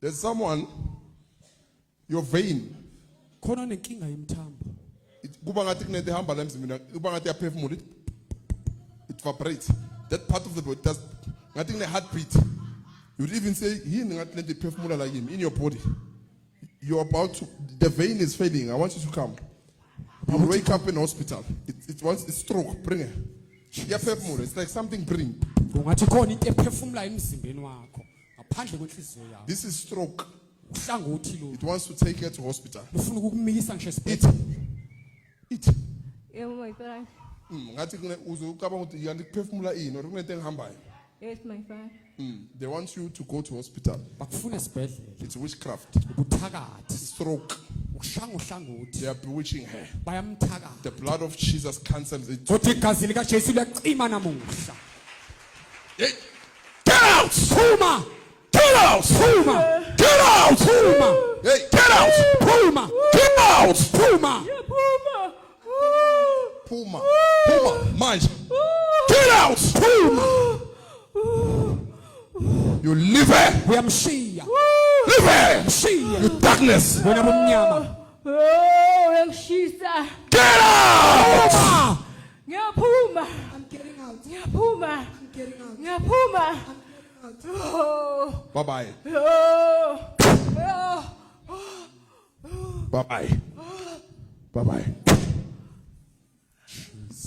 There's someone, your vein. Khona nenkinga yemthambo. Kuba ngathi kunento ehamba la emzimbeni, kuba ngathi yaphefumula, it vibrates. That part of the body does ngathi kune heartbeat. You would even say, yini ngathi lento iphefumula la yini in your body. You're about to, the vein is failing. I want you to come. You wake up in hospital. It wants a stroke. Bring it. Yaphefumula. It's like something bring. Ungathi khona into ephefumula emzimbeni wakho ngaphandle kwenhliziyo yakho. This is stroke. Uhlangothi lo. It wants to take her to hospital. Ufuna ukumikisa ngisho Eat. esibhedlela. Eat. Yeah, my father. Ngathi uzokucabanga ukuthi yanti kuphefumula ini or kunento engihambayo. Yes, my father. They want you to go to hospital. Bakufuna esibhedlela. It's witchcraft. Ubuthakathi. Stroke. Ushanga uhlangothi. They are bewitching her. Bayamthakatha. The blood of Jesus cancels it. Kodwa igazi lika Jesu liyacima namuhla. Hey, get out! Phuma! Get out! Phuma! Get out! Phuma! Hey, get out! Phuma! Get out! Phuma! Yeah, Puma. Puma. Puma. Manje. Get out! Phuma! You leave her. Uyamshiya. Leave her. Mshiya. You darkness. Wena bomnyama. Oh, yangishisa. Get out! Phuma! Ngiyaphuma. I'm getting out. Ngiyaphuma. I'm getting out. Ngiyaphuma. I'm getting out. Oh. Bye-bye. Oh. Oh. Bye-bye. Bye-bye.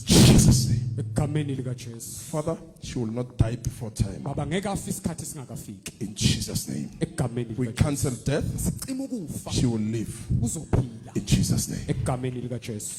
Jesus' name. Egameni lika Jesu. Father, she will not die before time. Baba ngeke afi isikhathi singakafiki. In Jesus' name. Egameni We lika Jesu. cancel death. Sicima ukufa. She will live. Uzophila. In Jesus' name. Egameni lika Jesu.